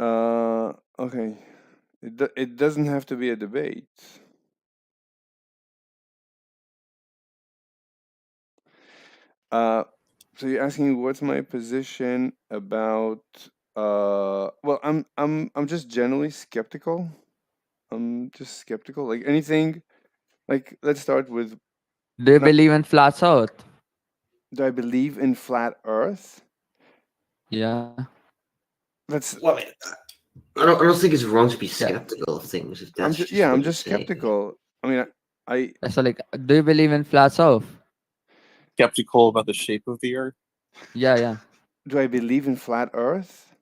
Okay. It doesn't have to be a debate. So you're asking what's my position about well, I'm just generally skeptical. I'm just skeptical. Like anything, like let's start with Do you not, believe in flat Earth? do I believe in flat Earth? Yeah. That's Well, I don't think it's wrong to be Yeah. skeptical of things if I'm that's just just yeah, what I'm you're just saying. skeptical. I mean, I So like, do you believe in flat Earth? Skeptical about the shape of the Earth. Yeah, yeah. do I believe in flat Earth?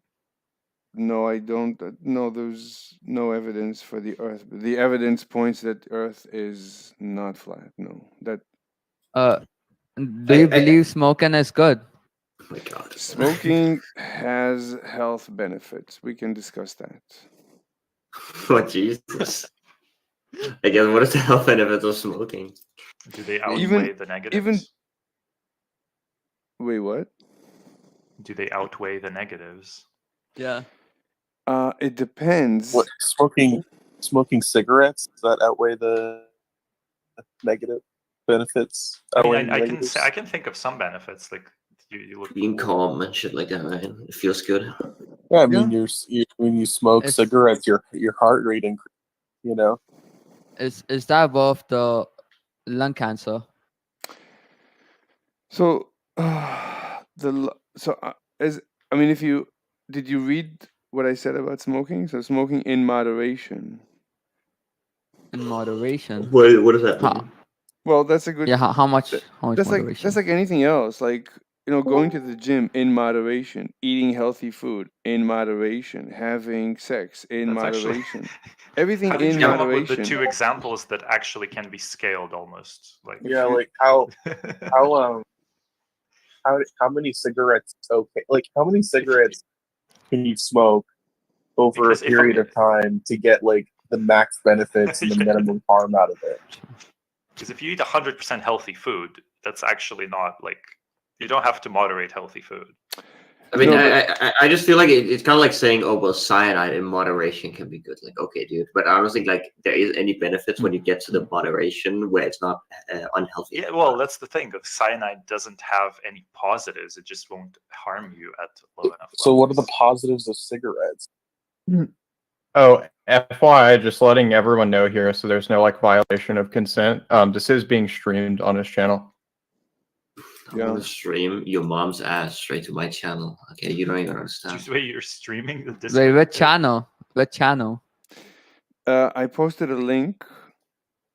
No, I don't. No, there's no evidence for the Earth. The evidence points that Earth is not flat. No, that Uh, do you believe smoking is good? Oh my god. smoking has health benefits. We can discuss that. Oh Jesus. Again, what is the health benefits of smoking? Do they Even outweigh the negatives? wait, what? Do they outweigh the negatives? Yeah. It depends. What smoking cigarettes, does that outweigh the negative benefits? I mean, Outweighing the I can negatives? say I can think of some benefits, like you look Being cool. calm and shit like that, right? It feels good. Yeah, I mean, when you smoke It's- cigarettes, your heart rate increases. You know, Is that worth the lung cancer? So as I mean, if you did you read what I said about smoking? So smoking in moderation. In moderation. What does that How? mean? Well, that's a good. Yeah. How much? th- How much That's moderation? like anything else. Like going to the gym in moderation, eating healthy food in moderation, having sex in That's actually. moderation. Everything How did in you come up with the moderation. two examples that actually can be scaled almost? Like, yeah, like how many cigarettes? Okay, like how many cigarettes can you smoke over Because a period of time to get like the max benefits and the Yeah. minimum harm out of it? Because if you eat 100% healthy food, that's actually not like you don't have to moderate healthy food. I mean, No, but I just feel like it's kind of like saying, oh, well, cyanide in moderation can be good. Like, okay, dude, but I don't think like there is any benefits when you get to the moderation where it's not unhealthy. Yeah, well, that's the thing. The cyanide doesn't have any positives. It just won't harm you at low enough levels. So, what are the positives of cigarettes? Oh, FYI, just letting everyone know here, so there's no like violation of consent. This is being streamed on his channel. I'm gonna stream your mom's ass straight to my channel. Okay, you don't even understand. Wait, you're streaming the Discord? Wait, what channel? What channel? I posted a link.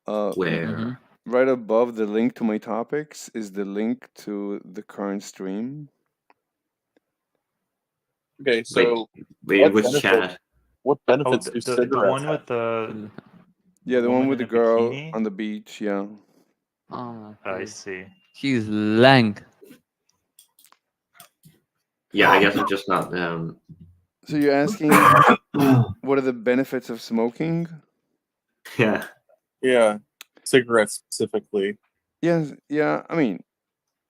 Where? Right above the link to my topics is the link to the current stream. Okay, so wait, which chat? What benefits do cigarettes the one have? with the Yeah, the one with in the a girl bikini? on the beach. Yeah. Oh, I see. She's lang. Yeah, I guess I'm just not. So you're asking what are the benefits of smoking? Yeah. Yeah, cigarettes specifically. Yes. Yeah. I mean,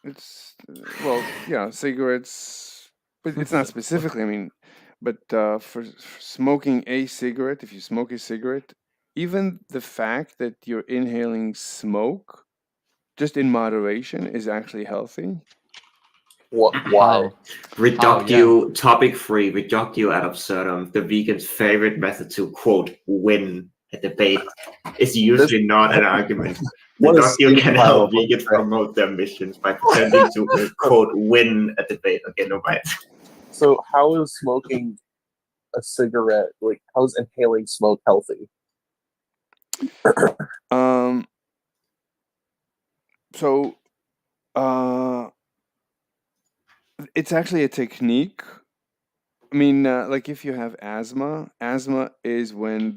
it's yeah, cigarettes, but it's not specifically. I mean, but for smoking a cigarette, if you smoke a cigarette, even the fact that you're inhaling smoke, just in moderation, is actually healthy. What? Why? Reductio, topic 3, reductio ad absurdum. The vegan's favorite method to, quote, win a debate is usually not an argument. Reductio can help vegans promote their missions by pretending to, quote, win a debate. Okay, no bite. So how is smoking a cigarette, like, how is inhaling smoke healthy? So, it's actually a technique. I mean, like if you have asthma, asthma is when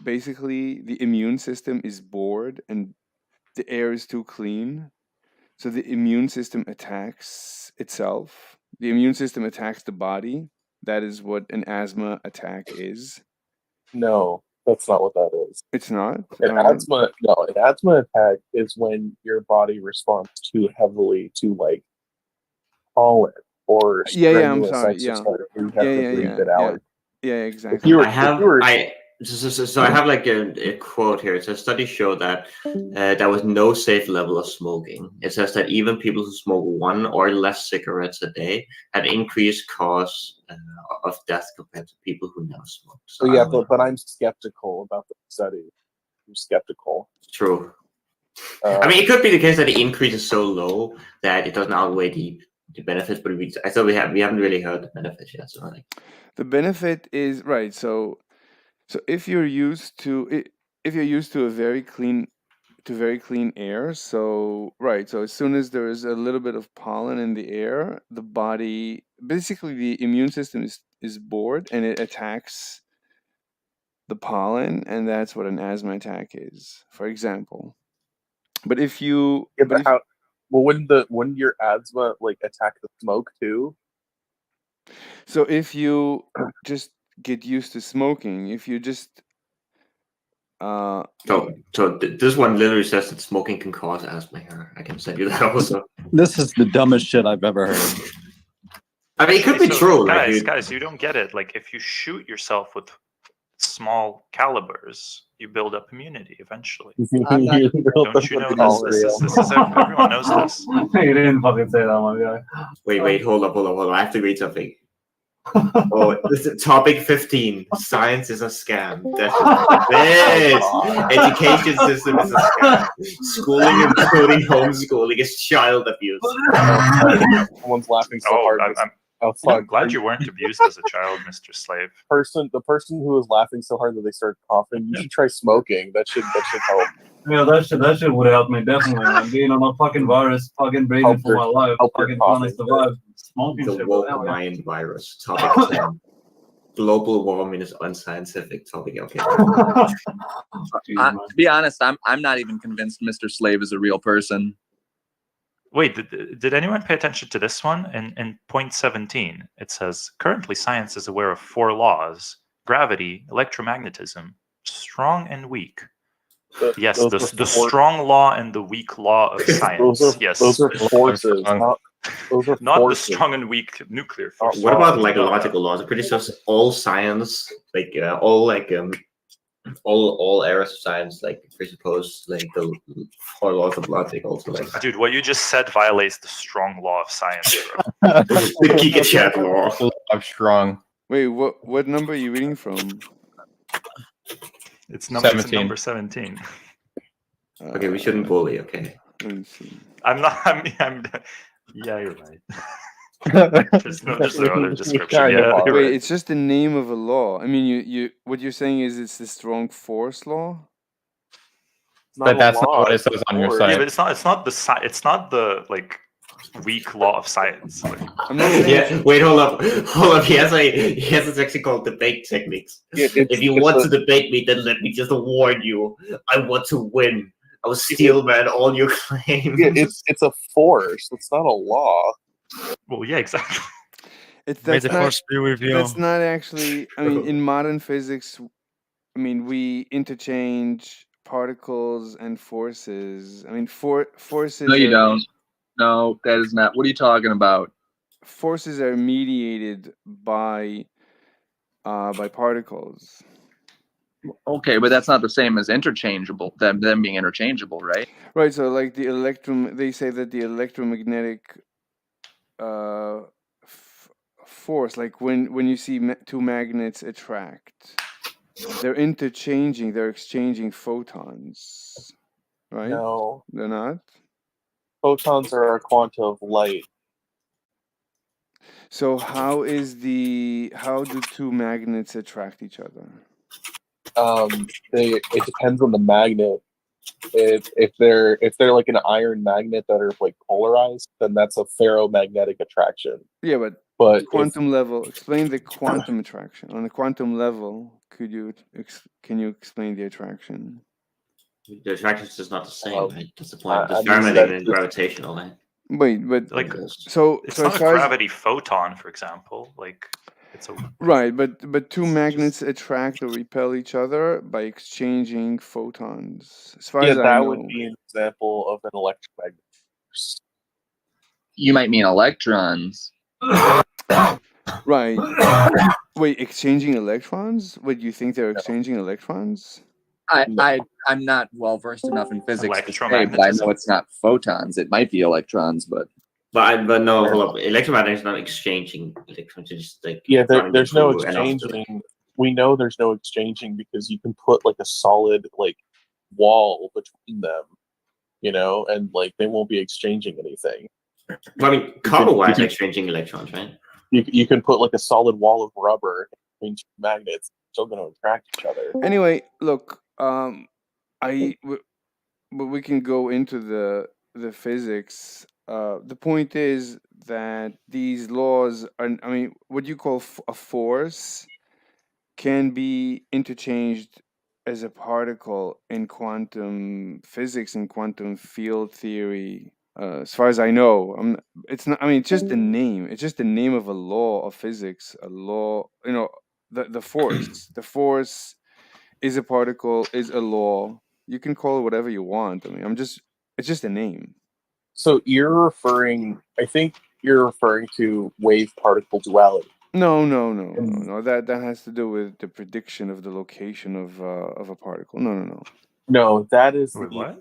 basically the immune system is bored and the air is too clean. So the immune system attacks itself. The immune system attacks the body. That is what an asthma attack is. No, that's not what that is. It's not? An asthma attack is when your body responds too heavily to like pollen or Yeah, I'm strenuous sorry. exercise. Yeah. You have to breathe it out. Yeah, If exactly. you were, I have if you were, so I have like a quote here. It says studies show that there was no safe level of smoking. It says that even people who smoke one or less cigarettes a day had increased cause of death compared to people who never smoked. So so I yeah, don't know. but I'm skeptical about the study. I'm skeptical. True. I mean, it could be the case that the increase is so low that it doesn't outweigh the benefits, but I thought we haven't really heard the benefits yet. So like, The benefit is right. So if you're used to a very clean air, so right. So as soon as there is a little bit of pollen in the air, the body, basically the immune system is bored and it attacks the pollen, and that's what an asthma attack is, for example. But if you Yeah, but but if, how? Well, wouldn't your asthma like attack the smoke too? so if you just get used to smoking, if you just this one literally says that smoking can cause asthma. Here, I can send you that also. This is the dumbest shit I've ever heard. I mean, it could be So, true. Like, guys, you don't get it. Like, if you shoot yourself with small calibers, you build up immunity eventually. I'm not- Don't you know this? This is everyone knows this. You didn't fucking say that, my guy. wait, hold up. I have to read something. Oh, this is topic 15. Science is a scam. That's this. Education system is a scam. Schooling, including homeschooling, is child abuse. Someone's laughing so Oh, hard. I'm fuck! glad you weren't abused as a child, Mr. Slave. The person who was laughing so hard that they started coughing. You should try smoking. That should help. Yeah, that shit would help me definitely, man. Being on a fucking virus, fucking breathing Help for your- my life, help your fucking trying to coughing. survive. Smoking The shit would woke help me. mind virus. Topic 10. Global warming is unscientific topic. Okay. Jeez, man. To be honest, I'm not even convinced Mr. Slave is a real person. Wait, did anyone pay attention to this one? In point 17, it says, currently science is aware of 4 laws: gravity, electromagnetism, strong and weak. Yes, the strong law and the weak law of science. Those are forces. Those are Not forces. the strong and weak nuclear force. What about like logical laws? I'm pretty sure all science, like all areas of science, like presuppose like the 4 laws of logic. Also, like Dude, what you just said violates the strong law of science, bro. the Giga Chat law. I'm strong. wait, what number are you reading from? It's number 17. number 17. Okay, we shouldn't bully. Okay. Let me see. I'm not. I'm yeah, you're right. There's no other description. Kind of Yeah, are. you're Wait, right. it's just the name of a law. I mean, you what you're saying is it's the strong force law. It's not But a that's not law, what it it's a says on your force. Yeah, site. but it's not the like weak law of science. Like, I'm not saying Yeah. Wait. Hold up. He has a section called debate techniques. If you want to debate me, then let me just warn you. I want to win. I will steel man all your claims. Yeah, it's a force. It's not a law. well, yeah, exactly. May the force be with you. that's not actually. I mean, in modern physics, I mean, we interchange particles and forces. I mean, forces. No, you are- don't. No, that is not. What are you talking about? Forces are mediated by particles. Okay, but that's not the same as interchangeable. Them being interchangeable, right? Right. So, like they say that the electromagnetic force, like when you see 2 magnets attract, they're interchanging. They're exchanging photons. Right? No, They're not. photons are a quanta of light. So how do 2 magnets attract each other? It depends on the magnet. If they're like an iron magnet that are like polarized, then that's a ferromagnetic attraction. Yeah, but But quantum level. Explain the quantum attraction. On a quantum level, can you explain the attraction? The attraction is just not the same. Well, Right? That's the point. The I mean, ferromagnetic that- and gravitational. Right? Wait, but Like, so It's so not as a far as gravity photon, for example. Like, it's a right, but 2 magnets attract or repel each other by exchanging photons. As far yeah, as I that know. would be an example of an electromagnetic force. You might mean electrons. Right. Wait, exchanging electrons? What, you think they're exchanging electrons? I'm not well versed enough in physics to say, but I know Electromagnetism? it's not photons. It might be electrons, but But no, hold up. Electromagnetic is not exchanging electrons. It's just like Yeah, running there's no through an oscillator. exchanging. We know there's no exchanging because you can put like a solid like wall between them, you know, and like they won't be exchanging anything. Well, I mean, copper wire is exchanging electrons, right? You can put like a solid wall of rubber between two magnets, still going to attract each other. Anyway, look, we can go into the physics. The point is that these laws are, I mean, what you call a force can be interchanged as a particle in quantum physics and quantum field theory. As far as I know, it's not. I mean, it's just a name. It's just the name of a law of physics. A law, you know, the force. The force is a particle. Is a law. You can call it whatever you want. I mean, it's just a name. So I think you're referring to wave particle duality. No. That has to do with the prediction of the location of a particle. No. No, that is Wait, the what?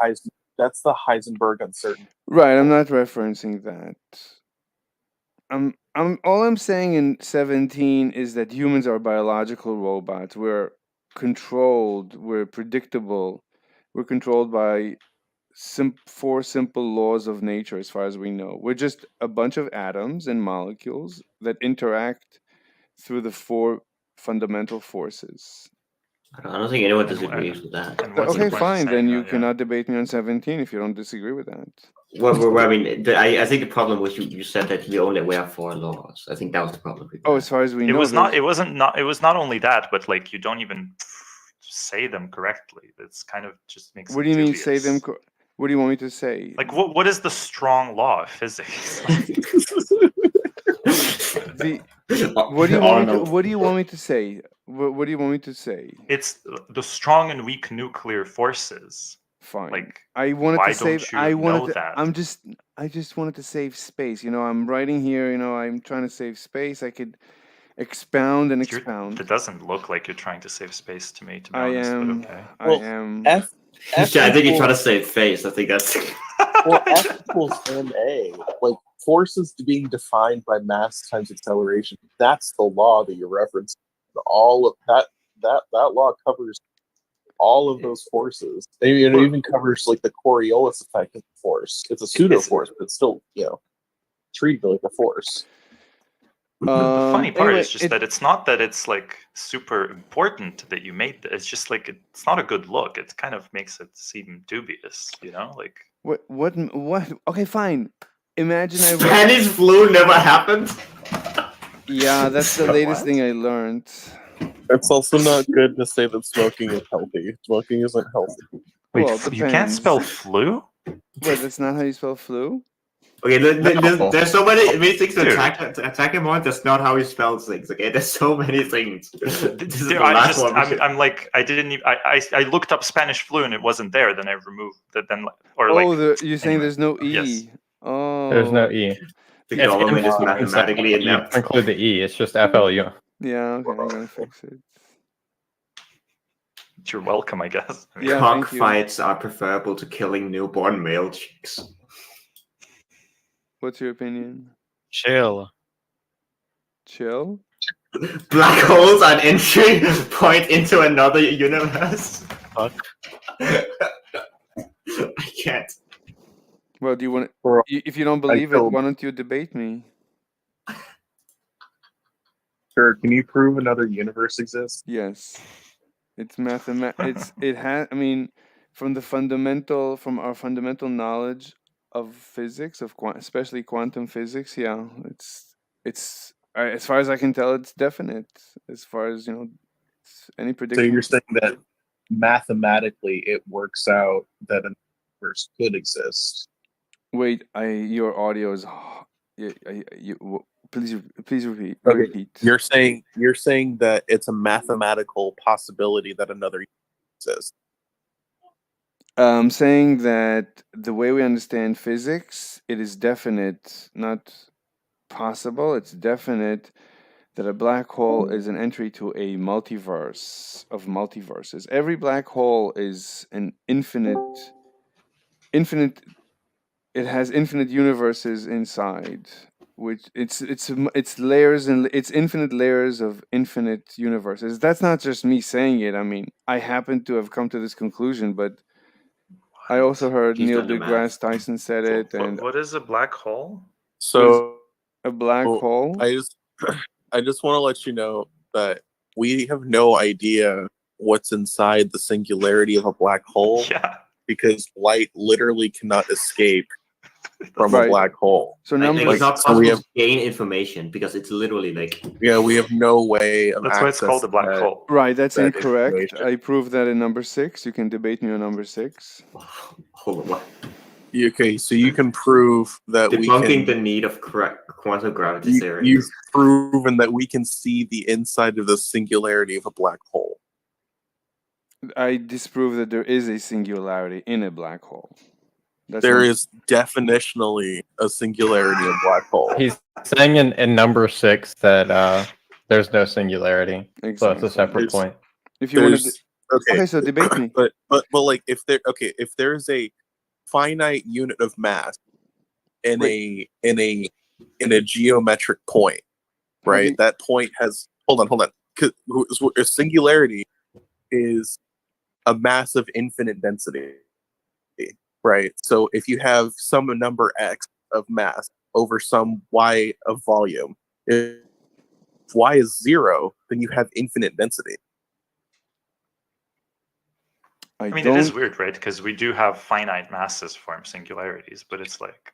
that's the Heisenberg uncertainty. Right, I'm not referencing that. All I'm saying in 17 is that humans are biological robots. We're controlled, we're predictable, we're controlled by four simple laws of nature as far as we know. We're just a bunch of atoms and molecules that interact through the four fundamental forces. I don't think anyone And disagrees with that. And what's the Okay, point of fine, then saying you that, yeah? cannot debate me on 17 if you don't disagree with that. Well, I mean, I think the problem was you said that we only have 4 laws. I think that was the problem. Oh, as far as we It know, was not. there's- It was not only that, but like you don't even say them correctly. That's kind of just makes. What it do you mean say them? dubious. What do you want me to say? Like what is the strong law of physics? What do you want me to? What do you want me to say? What do you want me to say? It's the strong and weak nuclear forces. Fine. Like I wanted why to save. don't you I wanted know to. that? I just wanted to save space. You know, I'm writing here. You know, I'm trying to save space. I could expound and expound. It doesn't look like you're trying to save space to me, to be I honest. am. But okay. I Well, am. Yeah, I think you're trying to save face. I think that's. Well, F equals ma. Like forces being defined by mass times acceleration. That's the law that you're referencing. All of that law covers all of those forces. It even covers like the Coriolis effect of the force. It's a pseudo force, but it's still, you know, treated like a force. The funny part Anyway, is just that it's not that it's like super important that you made this. It's just like it's not a good look. It kind of makes it seem dubious, you know? Like What? Okay, fine. Imagine I wrote. Spanish flu never happened. Yeah, that's the latest thing I learned. It's also not good to say that smoking is healthy. Smoking isn't healthy. wait, Well, it you can't depends. spell flu? Wait, that's not how you spell flu? Okay, there's so many things to Dude. attack him on. That's not how he spells things. Okay, there's so many things. This is Dude, the last one. I'm like I didn't even I looked up Spanish flu and it wasn't there. Then I removed that. Then or Oh, like you're saying anyway, there's no E. yes. Oh. There's no E. The government is mathematically You inept. include the E. It's just FLU. Yeah, okay, I'm gonna fix it. You're welcome, I guess. I mean, Yeah, thank you. Cockfights are preferable to killing newborn male chicks. What's your opinion? Chill. Chill? Black holes are an entry point into another universe. Fuck. I can't. Well, do you want? Bro, If you don't believe it, killed- why don't you debate me? Sure, can you prove another universe exists? Yes, it's mathematics. It has. I mean, from our fundamental knowledge of physics, especially quantum physics. Yeah, it's as far as I can tell, it's definite. As far as any So prediction. you're saying that mathematically it works out that a universe could exist. Wait, your audio is. Please repeat. Okay. Repeat. You're saying that it's a mathematical possibility that another universe exists. I'm saying that the way we understand physics, it is definite, not possible. It's definite that a black hole is an entry to a multiverse of multiverses. Every black hole is an infinite. It has infinite universes inside, which it's layers and it's infinite layers of infinite universes. That's not just me saying it. I mean, I happen to have come to this conclusion, but I also heard He's Neil done the math. deGrasse Tyson said it, and What is a black hole? So a black Well, hole. I just want to let you know that we have no idea what's inside the singularity of a black hole Yeah. because light literally cannot escape from a Right. black hole. So Like, number it's not so possible we to have- gain information because it's literally like Yeah, we have no way of That's why it's called a accessing black that. hole. right, that's that incorrect. information. I proved that in number 6. You can debate me on number 6. hold on, what? Okay, so you can prove that we Debunking the can. need of quantum gravity theory. You've proven that we can see the inside of the singularity of a black hole. I disprove that there is a singularity in a black hole. That's There num- is definitionally a singularity in black hole. He's saying in number 6 that there's no singularity. So it's exactly. a separate There's- point. If you want to, There's okay, so debate me. but like if there's a finite unit of mass in a geometric point, right? you- That point has hold on. 'Cause a singularity is a mass of infinite density, right? So if you have some number x of mass over some y of volume, if y is 0, then you have infinite density. I mean, don't. it is weird, right? Because we do have finite masses form singularities, but it's like,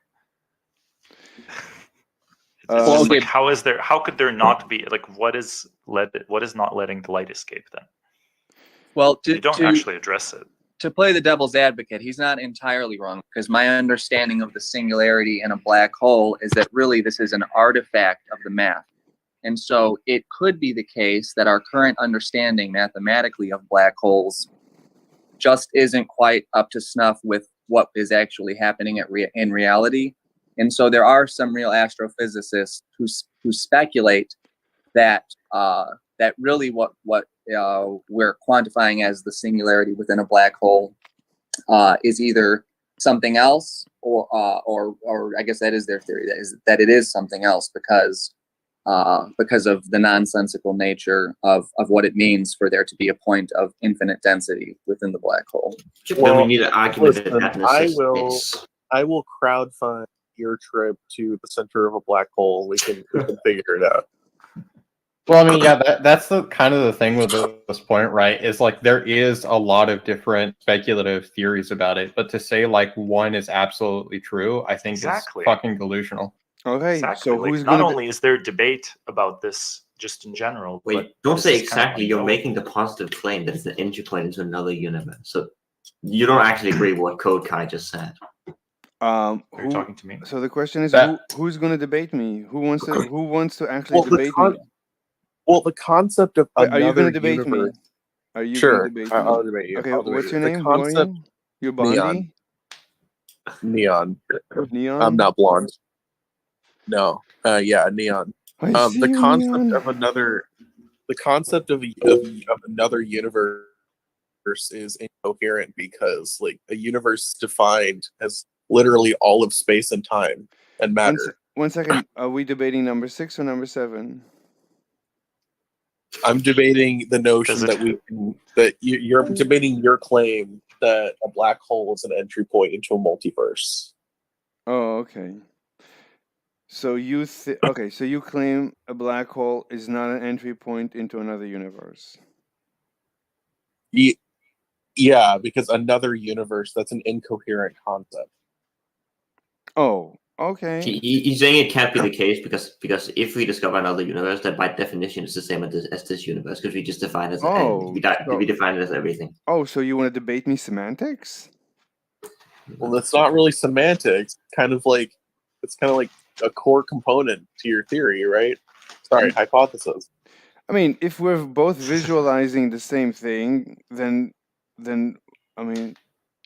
it's Well, just like, okay. how could there not be like, what is not letting the light escape then? Well, You don't actually address it. to play the devil's advocate, he's not entirely wrong because my understanding of the singularity in a black hole is that really this is an artifact of the math. And so it could be the case that our current understanding mathematically of black holes just isn't quite up to snuff with what is actually happening in reality. And so there are some real astrophysicists who speculate that that really what we're quantifying as the singularity within a black hole is either something else, or I guess that is their theory, that it is something else because of the nonsensical nature of what it means for there to be a point of infinite density within the black hole. Then we need an argument listen, that I necessitates. will crowdfund your trip to the center of a black hole. We can figure it out. Well, I mean, yeah, that's the kind of the thing with this point, right? Is like there is a lot of different speculative theories about it, but to say like one is absolutely true, I think Exactly. is fucking delusional. Okay, Exactly. so Like, who's not going to only is there debate about this just in general. Wait, but don't this say is kind of exactly. You're unknown. making the positive claim that it's an entry point into another universe. So you don't actually agree with what Code Kai just said. Are you talking to me? So the question is, That- who's going to debate me? Who wants to actually debate me? Well, the concept of Wait, are you another going to debate universe. me? Are you Sure, going to debate me? I'll debate you. Okay, I'll debate what's you. your The name? Who are concept- you? You're Bondi? Neon. Neon? I'm not blonde. No. Yeah, Neon. I see The you, concept Neon. of another universe is incoherent because like a universe defined as literally all of space and time and matter. One second. Are we debating number 6 or number 7? I'm debating the notion Does it- you're debating your claim that a black hole is an entry point into a multiverse. Oh, okay. So so you claim a black hole is not an entry point into another universe. Yeah, because another universe, that's an incoherent concept. Oh, okay. He's saying it can't be the case because if we discover another universe, that by definition is the same as this universe because we just define it as we define it as everything. Oh, so you want to debate me semantics? Well, that's not really semantics. It's kind of like a core component to your theory, right? Sorry, hypothesis. I mean, if we're both visualizing the same thing, then I mean,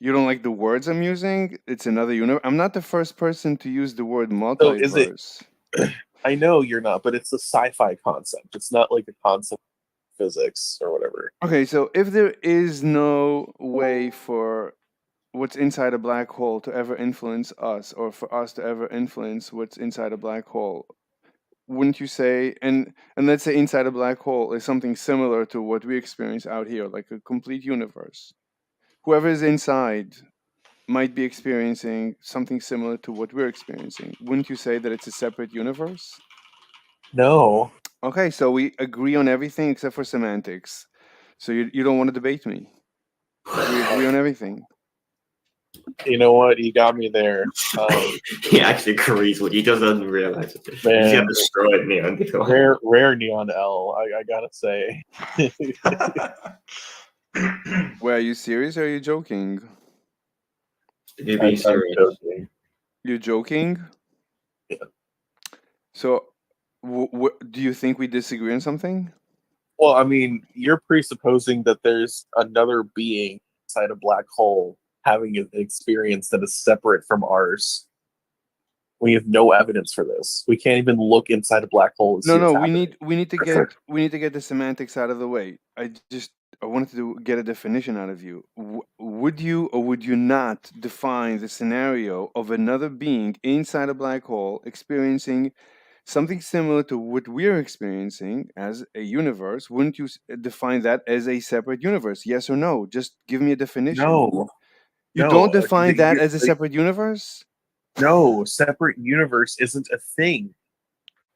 you don't like the words I'm using? It's another universe. I'm not the first person to use the word multiverse. I know you're not, but it's a sci-fi concept. It's not like a concept of physics or whatever. Okay, so if there is no way for what's inside a black hole to ever influence us, or for us to ever influence what's inside a black hole, wouldn't you say, and let's say inside a black hole is something similar to what we experience out here, like a complete universe. Whoever is inside might be experiencing something similar to what we're experiencing. Wouldn't you say that it's a separate universe? No. Okay, so we agree on everything except for semantics. So you don't want to debate me. We agree on everything. You know what? You got me there. He actually agrees with you. He just doesn't realize it. You Man. have destroyed me on this one. Rare Neon L. I gotta say. Well, are you serious or are you joking? You're being I'm serious. joking. You're joking? Yeah. So, do you think we disagree on something? Well, I mean, you're presupposing that there's another being inside a black hole having an experience that is separate from ours. We have no evidence for this. We can't even look inside a black hole and see No, what's we happening. need to get the semantics out of the way. I wanted to get a definition out of you. Would you or would you not define the scenario of another being inside a black hole experiencing something similar to what we're experiencing as a universe? Wouldn't you define that as a separate universe? Yes or no? Just give me a definition. No. You No, don't define that you're- as a separate universe? No, separate universe isn't a thing.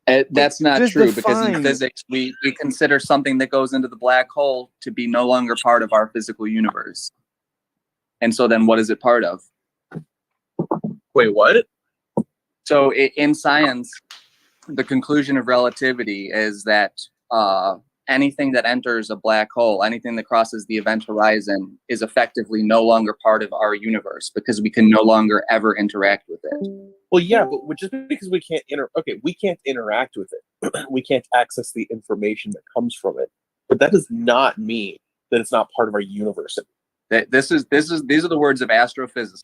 That's not Just true because in define- physics we consider something that goes into the black hole to be no longer part of our physical universe. And so then what is it part of? Wait, what? So in science, the conclusion of relativity is that anything that enters a black hole, anything that crosses the event horizon, is effectively no longer part of our universe because we can no longer ever interact with it. Well, yeah, but just because we can't we can't interact with it. We can't access the information that comes from it. But that does not mean that it's not part of our universe. These are the words of astrophysicists.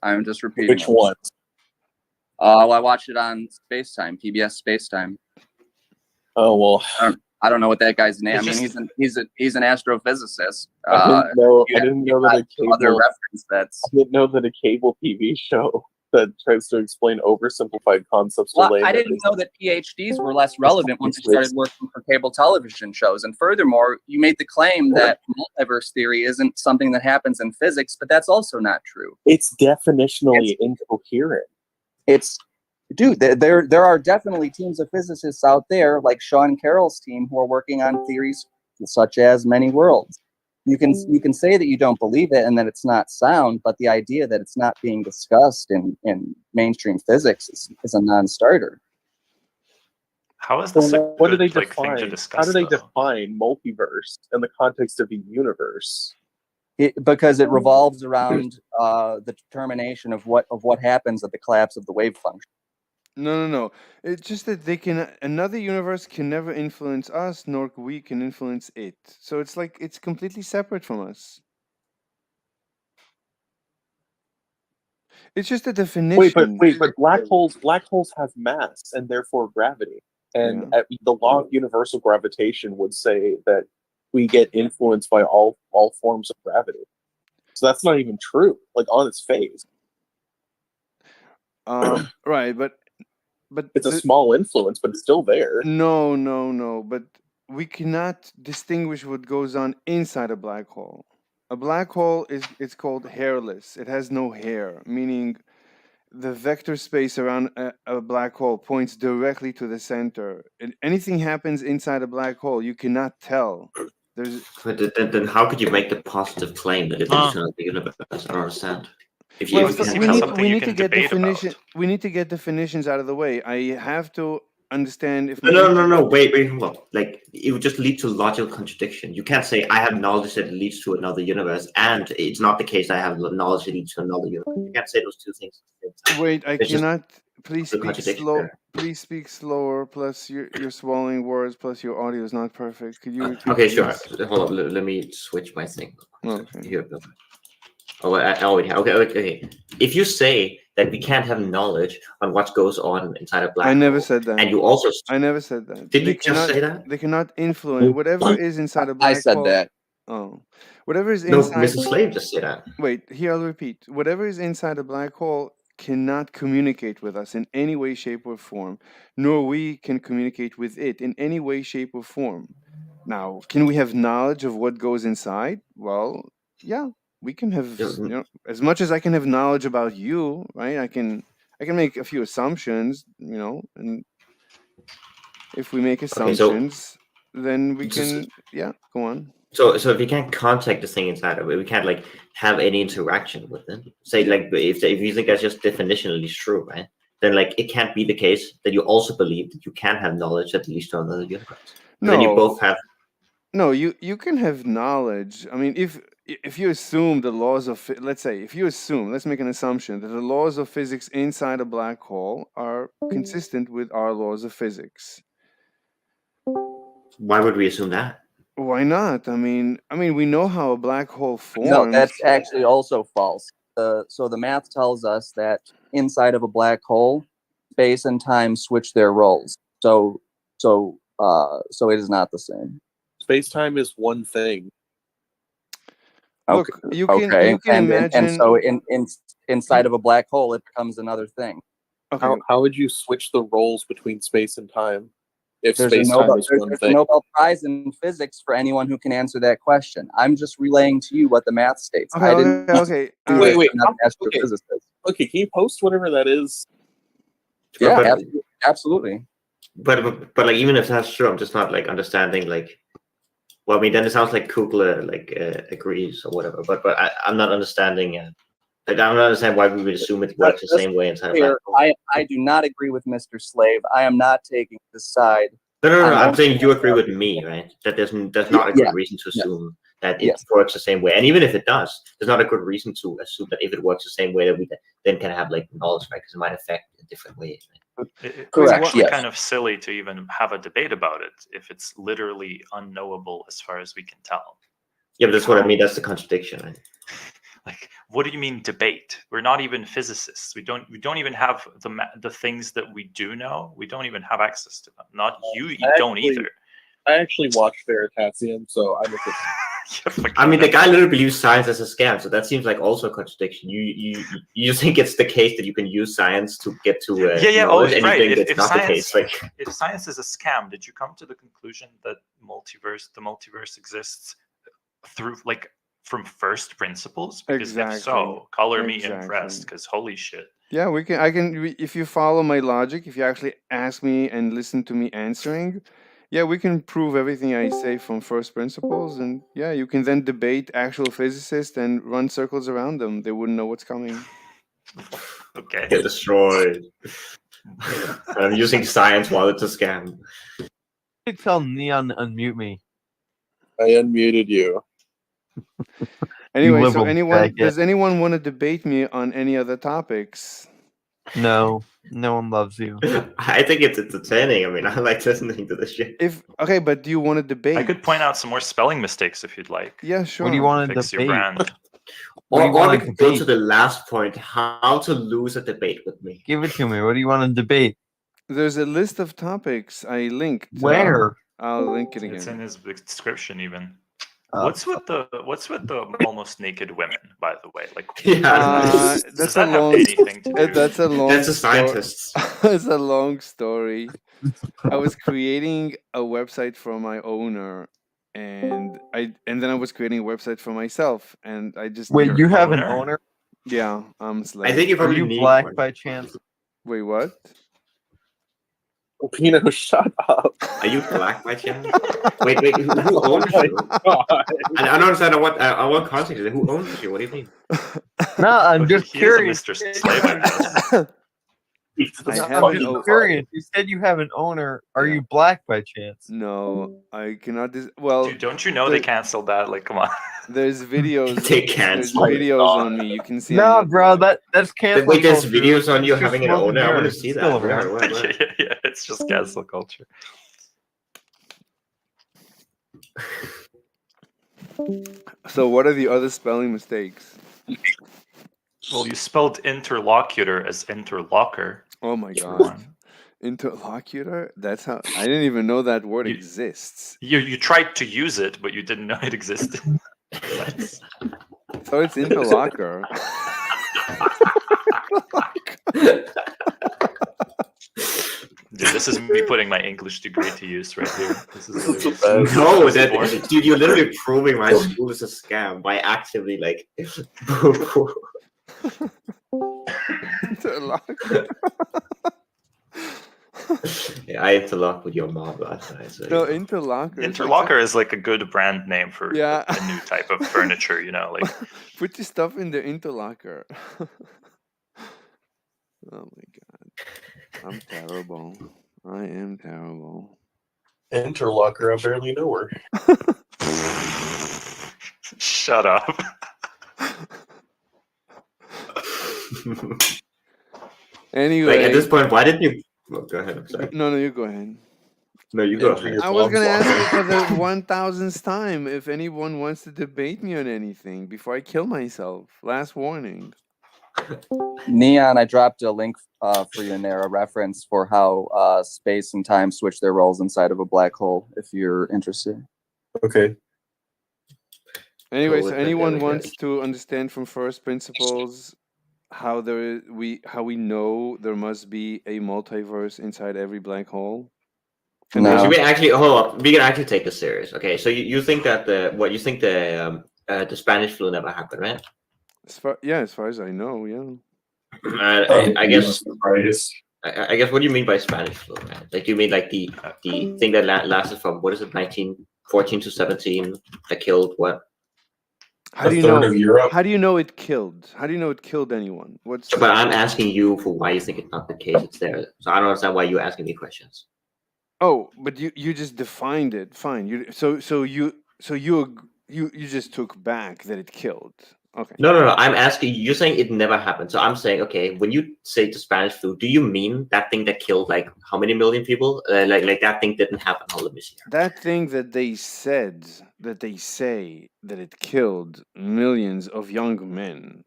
I'm just repeating. Which them. ones? I watched it on Spacetime, PBS Spacetime. Oh well, I don't know what that guy's name. I It's mean, he's an astrophysicist. I yeah, didn't know that a Other cable. reference that's. I didn't know that a cable TV show that tries to explain oversimplified concepts. to Well, I laymen didn't is- know that PhDs were less relevant once you started working for cable television shows. And furthermore, you made the claim that multiverse theory isn't something that happens in physics, but that's also not true. It's definitionally incoherent. It's, dude, there are definitely teams of physicists out there, like Sean Carroll's team, who are working on theories such as many worlds. You can say that you don't believe it and that it's not sound, but the idea that it's not being discussed in mainstream physics is a non-starter. How is this a What do good they thing to define? discuss? How do they though? define multiverse in the context of the universe? Because it revolves around the determination of what happens at the collapse of the wave function. No. It's just that another universe can never influence us, nor we can influence it. So it's like it's completely separate from us. It's just a definition. But black holes have mass and therefore gravity. And the law of universal gravitation would say that we get influenced by all forms of gravity. So that's not even true, like on its face. Right, but It's a small influence, but it's still there. No. But we cannot distinguish what goes on inside a black hole. A black hole it's called hairless. It has no hair, meaning the vector space around a black hole points directly to the center. And anything happens inside a black hole, you cannot tell. But then how could you make the positive claim that it is the universe? I don't understand. If you Well, This we even need, something we you need to can get debate definition. about. We need to get definitions out of the way. I have to understand if No, wait, hold on. Like, it would just lead to logical contradiction. You can't say I have knowledge that leads to another universe, and it's not the case I have knowledge that leads to another universe. You can't say those two things at the same time. Wait, I It's just cannot. Please the speak contradiction slow. there. Please speak slower. Plus, you're swallowing words. Plus, your audio is not perfect. Could you repeat? Okay, sure. please? Hold on. Let me switch my thing. Okay. Here. Oh, I already have. Okay. If you say that we can't have knowledge on what goes on inside a black I never hole. said that. And you also I never said that. did They you just cannot- say that? They cannot influence whatever is inside a black I said hole. that. Oh, whatever is No, inside. Mr. Slave just said that. Wait, here I'll repeat. Whatever is inside a black hole cannot communicate with us in any way, shape, or form, nor we can communicate with it in any way, shape, or form. Now, can we have knowledge of what goes inside? Well, yeah, we can have. As much as I can have knowledge about you, right? I can make a few assumptions, and if we make assumptions, then we can. Yeah, go on. So if you can't contact the thing inside of it, we can't like have any interaction with it. Say like if you think that's just definitionally true, right? Then like it can't be the case that you also believe that you can have knowledge that leads to another universe. No, then you both have. No, you can have knowledge. I mean, if you assume the laws of let's make an assumption that the laws of physics inside a black hole are consistent with our laws of physics. Why would we assume that? Why not? I mean, we know how a black hole forms. No, that's actually also false. So the math tells us that inside of a black hole, space and time switch their roles. So it is not the same. Space-time is one thing. Look, you can imagine. And so inside of a black hole, it becomes another thing. Okay. How would you switch the roles between space and time if There's space-time is one a thing? Nobel Prize in physics for anyone who can answer that question. I'm just relaying to you what the math states. I didn't. Okay. Wait. I'm not an astrophysicist. Okay, can you post whatever that is? Yeah, But- absolutely. But like even if that's true, I'm just not like understanding like. Well, I mean, then it sounds like Kugler like agrees or whatever. But I'm not understanding. I don't understand why we would assume it works the same way inside of black hole. I do not agree with Mr. Slave. I am not taking this side. No. I'm I'm saying you agree with me, right? That there's not a good reason to assume that it works the same way. And even if it does, there's not a good reason to assume that if it works the same way that we then can have like knowledge, right? Because it might affect in different ways. Right? It's Correct, actually yes. kind of silly to even have a debate about it if it's literally unknowable as far as we can tell. Yeah, but that's what I mean. That's the contradiction, right? Like, what do you mean debate? We're not even physicists. We don't even have the things that we do know. We don't even have access to them. Not you don't either. I actually watched Veritasium, so I'm a I mean, the guy literally believes science as a scam, so that seems like also a contradiction. You think it's the case that you can use science to get to knowledge, and right. you think it's not the case. Like, if science is a scam, did you come to the conclusion that the multiverse exists through from first principles? Because Exactly. if so, color me impressed. Because holy shit. Yeah, if you follow my logic, if you actually ask me and listen to me answering, yeah, we can prove everything I say from first principles, and yeah, you can then debate actual physicists and run circles around them. They wouldn't know what's coming. Okay. get destroyed. I'm using science while it's a scam. You tell Neon to unmute me. I unmuted you. Anyway, so liberal does anyone want to debate me on any other topics? No, no one loves you. I think it's entertaining. I mean, I like listening to this shit. Okay, but do you want to debate? I could point out some more spelling mistakes if you'd like. Yeah, sure. What do you want to Fix your debate? brand. What do you Or we want to could go debate? to the last point: how to lose a debate with me. Give it to me. What do you want to debate? There's a list of topics I linked. Where? I'll link it It's in again. his description even. Oh. What's with the almost naked women, by the way? Like, Yeah, does That's that a have long. anything to do? That's a long. that's the story. scientists. It's a long story. I was creating a website for my owner, and then I was creating a website for myself, and I just Wait, Your you have an owner? owner? yeah, I'm slave. I think you Are probably you need black one. by chance? Wait, what? Pino, shut up. Are you black by chance? Wait, who owns you? God. I don't understand what context is it. Who owns you? What do you mean? No, I'm But just he curious. is a Mr. Slave, I guess. I No, have I'm an just o- curious. You said you have an owner. Are Yeah. you black by chance? No, I cannot. Well, Dude, don't you know they canceled that? Like, come on. there's videos. They There's canceled it. videos on me. You can see. I'm No, not bro, black. that's cancel Wait, there's culture. videos on you It's just having an smoke and owner. I want to mirrors. see It's that. still Where? around. Yeah, it's just cancel culture. So, what are the other spelling mistakes? Well, you spelled interlocutor as interlocker. Oh my for god. one. Interlocutor? That's how I didn't even know that word You- exists. You tried to use it, but you didn't know it existed. That's- So it's interlocker. Dude, this is me putting my English degree to use right here. This is This is literally- the best. No, this is that boring. dude, you're literally proving my school is a scam by actively like. Interlocker. Yeah, I interlocked with your mom last night. So No, interlocker. It's like Interlocker is like a good brand name for Yeah. a new type of furniture, you know, like put your stuff in the interlocker. Oh my god. I'm terrible. I am terrible. Interlocker, I barely know her. shut up. Anyway. like at this point, why didn't you? Oh, go ahead. I'm sorry. No, you go ahead. No, you go Enter ahead. your I was mom's gonna ask you locker. for the 1000th time if anyone wants to debate me on anything before I kill myself. Last warning. Neon, I dropped a link for you in there, a reference for how space and time switch their roles inside of a black hole, if you're interested. Okay. Anyway, Cool so with the anyone delegate. wants to understand from first principles how we know there must be a multiverse inside every black hole? And No. Should we actually hold up? We can actually take this serious. Okay, so you think that the Spanish flu never happened, right? As far as I know, yeah. I guess Right. I guess what do you mean by Spanish flu? Man? Like do you mean like the thing that lasted from what is it 1914 to 17 that killed what? How do you third know? of Europe. How do you know it killed? How do you know it killed anyone? What's But I'm asking you for why you think it's not the case. It's there, so I don't understand why you're asking me questions. Oh, but you just defined it. Fine. You just took back that it killed. Okay. No. I'm asking. You're saying it never happened. So I'm saying, okay, when you say the Spanish flu, do you mean that thing that killed like how many million people? Like that thing didn't happen. Hold on, let me see. That thing that they say that it killed millions of young men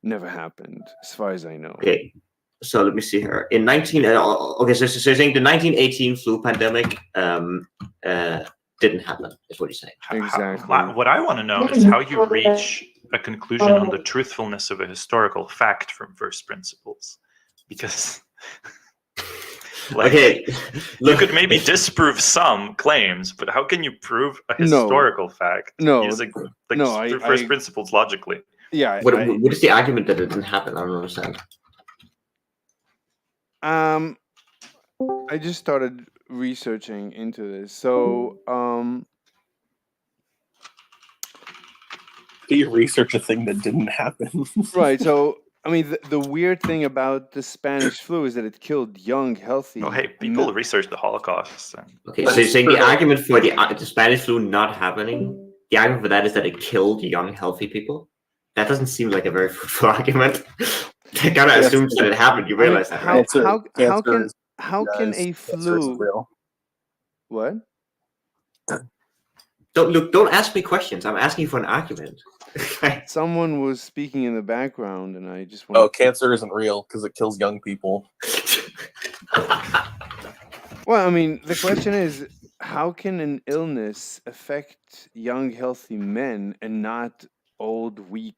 never happened, as far as I know. Okay, so let me see here. In 19, okay, so you're saying the 1918 flu pandemic didn't happen, is what you're saying. Exactly. What I want to know is how you reach a conclusion on the truthfulness of a historical fact from first principles, because like, Okay, you could maybe disprove some claims, but how can you prove a historical fact using like through first principles logically? Yeah. What is the argument that it didn't happen? I don't understand. I just started researching into this. So, You research a thing that didn't happen. right. So, I mean, the weird thing about the Spanish flu is that it killed young, healthy. Oh, hey, people research the Holocaust. And Okay, so you're saying the argument for the Spanish flu not happening, the argument for that is that it killed young, healthy people? That doesn't seem like a very fruitful argument. That kind of assumes that it happened. You realize that, right? How can a flu? What? Don't ask me questions. I'm asking you for an argument. Someone was speaking in the background, and I just want. Oh, cancer isn't real because it kills young people. Well, I mean, the question is, how can an illness affect young, healthy men and not old, weak?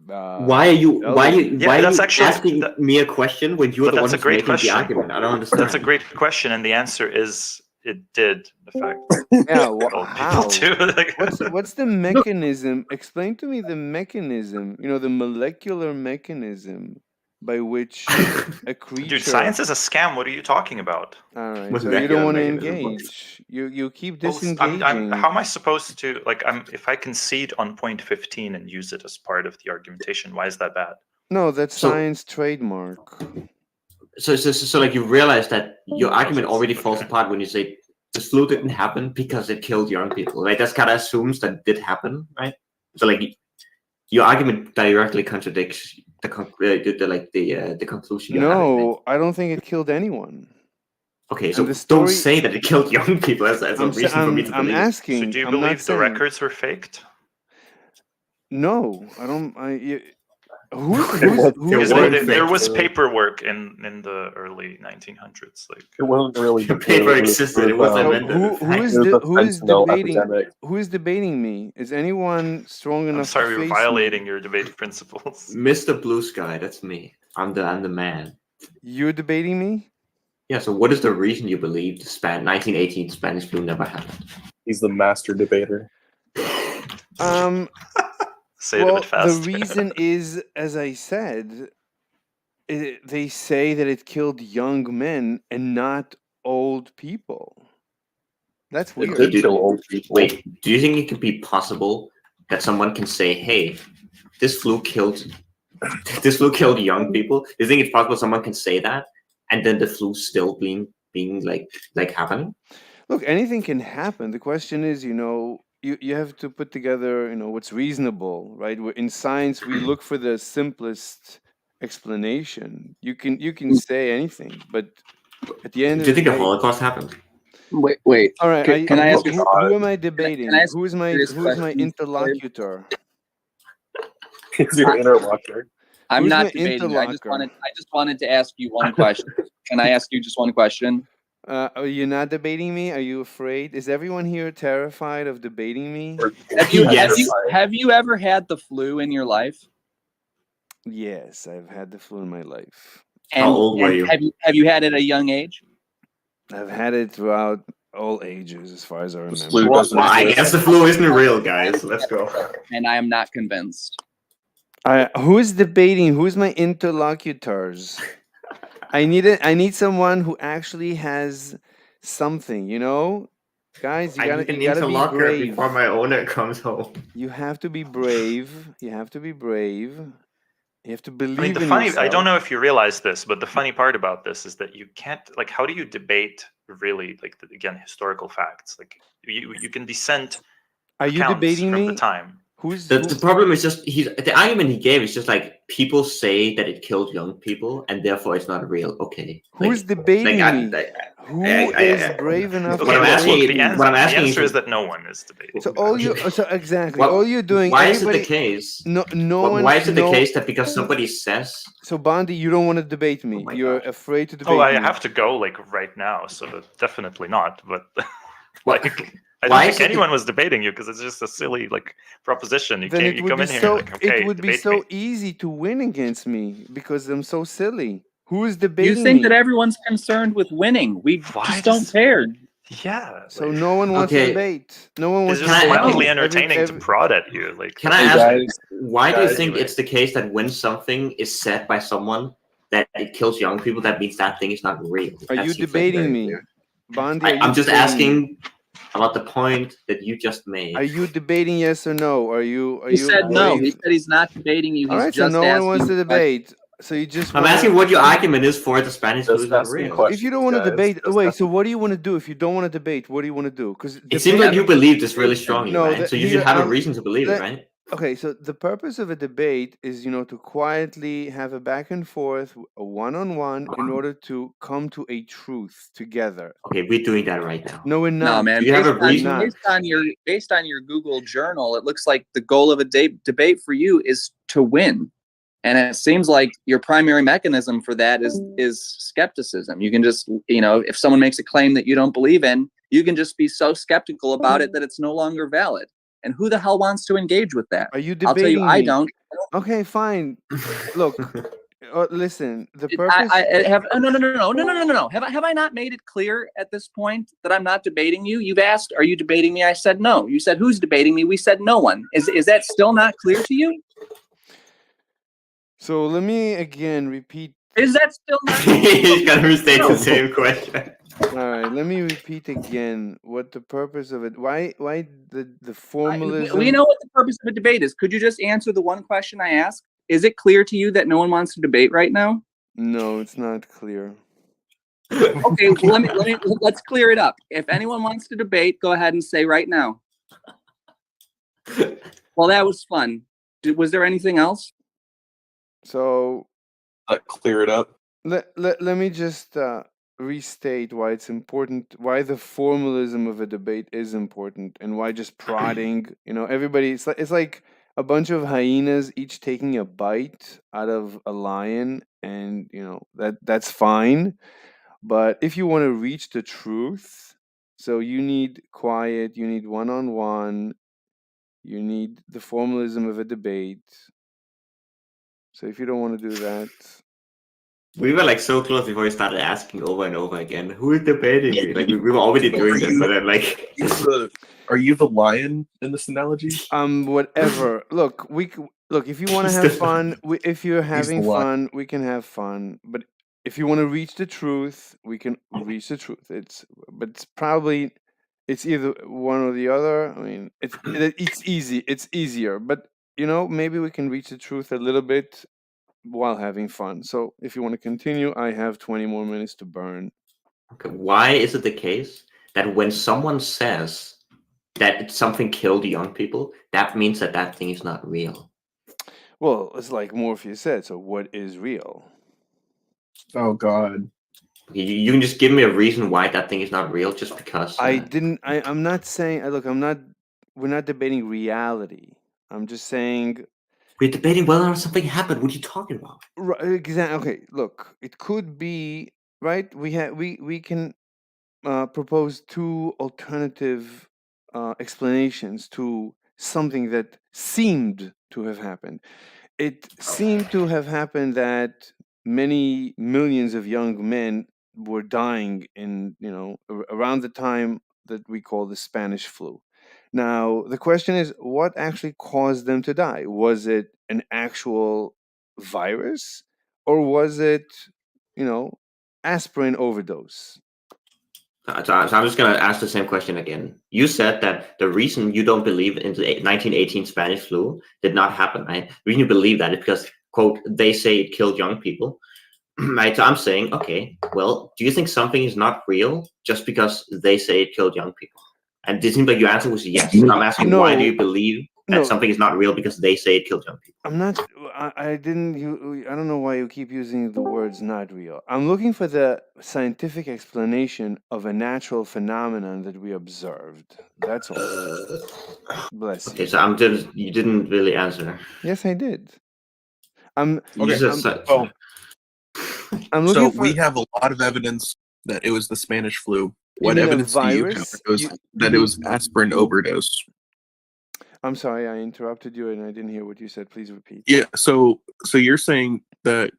Why are you asking me a question when you're the one who's making the argument? I don't understand. That's a great question, and the answer is it did affect. Yeah, how? Too. What's the mechanism? Explain to me the mechanism. You know, the molecular mechanism by which a creature. Dude, science is a scam. What are you talking about? All right, What's so you don't want to mechanism? engage. You keep Well, disengaging. how am I supposed to if I concede on point 15 and use it as part of the argumentation? Why is that bad? No, that's So- science trademark. So like you realize that your argument already falls apart when you say the flu didn't happen because it killed young people. Like that's kind of assumes that it did happen, right? So like your argument directly contradicts the conclusion. No, I don't think it killed anyone. Okay, And so the story- don't say that it killed young people as a reason for me to I'm believe. asking. So do you I'm not believe the saying- records were faked? No, I don't. Because wasn't there was fake. paperwork in the early 1900s. Like It wasn't really The paper existed. It was So invented. who is It was the, a who is fentanyl debating epidemic. who is debating me? Is anyone strong I'm enough sorry, to you're face violating me? your debate principles. Mr. Blue Sky, that's me. I'm the man. You're debating me? Yeah. So, what is the reason you believe the 1918 Spanish flu never happened? He's the master debater. Say it a Well, bit the fast. reason is, as I said, they say that it killed young men and not old people. That's It weird. did kill old people. Wait, do you think it could be possible that someone can say, "Hey, this flu killed young people"? Do you think it's possible someone can say that, and then the flu still being like happening? Look, anything can happen. The question is, you have to put together, what's reasonable, right? In science, we look for the simplest explanation. You can say anything, but at the end Do of you the think the day, Holocaust happened? Wait. all right. Can I ask you? Who am I debating? Can I ask Who is my serious questions, interlocutor? He's your interlocutor. I'm Who's not my debating. I just interlocutor? wanted to ask you one question. Can I ask you just one question? Are you not debating me? Are you afraid? Is everyone here terrified of debating me? Have you ever had the flu in your life? Yes, I've had the flu in my life. And, How old were you? Have you had it at a young age? I've had it throughout all ages, as far as I remember. flu doesn't Well, I exist. guess the flu isn't real, guys. Let's go. And I am not convinced. Who is debating? Who's my interlocutors? I need someone who actually has something, Guys, you I gotta need an be interlocutor brave. before my owner comes home. You have to be brave. You have to be brave. You have to believe I mean, in yourself. I don't know if you realize this, but the funny part about this is that you can't, like, how do you debate really, like, again, historical facts? Like, you can dissent Are you accounts debating from me? the time. The problem is just the argument he gave is just like people say that it killed young people and therefore it's not real. Okay. Who's debating me? Who is brave enough What to I'm asking, debate me? what I'm asking the answer is is that no one is debating. So exactly, What- all you're doing. why is it everybody, the case? No one. Why is it the no- case that because somebody says So Bondi, you don't want to debate me. my You're God. afraid to debate Oh, I me. have to go like right now, so definitely not. But What- like, I why don't is think it anyone was debating you because it's just a silly like proposition. You Then can't. it You would come be in here so. like, okay, It would be debate so me. easy to win against me because I'm so silly. Who is You debating think me? that everyone's concerned with winning? We Why just don't does- care. Yeah. So like, no one wants Okay. to debate. No one wants it's to just Can I- debate. mildly okay. entertaining Every- to prod at you. Like, Can I Hey, ask guys, why do you think anyway. it's the case that when something is said by someone that it kills young people, that means that thing is not real? Are That you seems like debating very me, weird. Bondi? Are you I'm just debating me? asking about the point that you just made. Are you debating? Yes or no? Are you? He said no. brave? He said he's not debating you. All He's right, so just no one asking wants to you debate. So you just. I'm wanna- asking what your argument is for the Spanish flu Just is not asking real. questions. If you don't want to guys. debate, Just wait. asking- So what do you want to do? If you don't want to debate, what do you want to do? Because It seems like you believe this really strongly, No, right? the- So you here, should have a I'm- reason to believe it, let- right? Okay, so the purpose of a debate is, to quietly have a back and forth, a one-on-one, in order to come to a truth together. Okay, we're doing that right now. No, we're not. No, man. Do you have a based on- reason? based on your Google journal, it looks like the goal of a debate for you is to win, and it seems like your primary mechanism for that is skepticism. You can just, if someone makes a claim that you don't believe in, you can just be so skeptical about it that it's no longer valid. And who the hell wants to engage with that? Are you I'll tell you, debating I me? don't. Okay, fine. Look, listen. The I purpose. have no. Have I not made it clear at this point that I'm not debating you? You've asked, "Are you debating me?" I said no. You said, "Who's debating me?" We said no one. Is that still not clear to you? So let me again repeat. Is that still not? He's gonna restate the same question. All right, let me repeat again what the purpose of it. Why the formalism? We know what the purpose of a debate is. Could you just answer the one question I asked? Is it clear to you that no one wants to debate right now? No, it's not clear. Okay, well, let's clear it up. If anyone wants to debate, go ahead and say right now. Well, that was fun. Was there anything else? So clear it up. let me just restate why it's important, why the formalism of a debate is important, and why just prodding. Everybody. It's like a bunch of hyenas each taking a bite out of a lion, and that's fine. But if you want to reach the truth, so you need quiet, you need one-on-one, you need the formalism of a debate. So if you don't want to do that, We were like so close before we started asking over and over again, who is debating me? Like we were already doing this, but then like Are you the lion in this analogy? whatever. Look, look. If you want to He's have the- fun, if you're having the lion. fun, we can have fun. But if you want to reach the truth, we can reach the truth. But it's either one or the other. I mean, it's easy. It's easier. But maybe we can reach the truth a little bit while having fun. So if you want to continue, I have 20 more minutes to burn. Okay, why is it the case that when someone says that something killed young people, that means that that thing is not real? Well, it's like Morpheus said. So what is real? Oh God. You can just give me a reason why that thing is not real, just because. I'm not saying. Look, we're not debating reality. I'm just saying. We're debating whether or not something happened. What are you talking about? Right, exactly. Okay, look, it could be right. We can propose two alternative explanations to something that seemed to have happened. It seemed to have happened that many millions of young men were dying in around the time that we call the Spanish flu. Now, the question is, what actually caused them to die? Was it an actual virus, or was it, aspirin overdose? So I'm just going to ask the same question again. You said that the reason you don't believe in the 1918 Spanish flu did not happen, right? The reason you believe that is because, quote, they say it killed young people. Right, so I'm saying, okay, well, do you think something is not real just because they say it killed young people? And it seems like your answer was yes. So I'm asking, why do you believe that something is not real because they say it killed young people? I'm not. I didn't. I don't know why you keep using the words "not real." I'm looking for the scientific explanation of a natural phenomenon that we observed. That's all. Bless you. Okay, so you didn't really answer. Yes, I did. You just said- I'm So looking for. we have a lot of evidence that it was the Spanish flu. What mean a evidence do you have virus? that it was aspirin overdose? I'm sorry, I interrupted you and I didn't hear what you said. Please repeat. Yeah. So you're saying that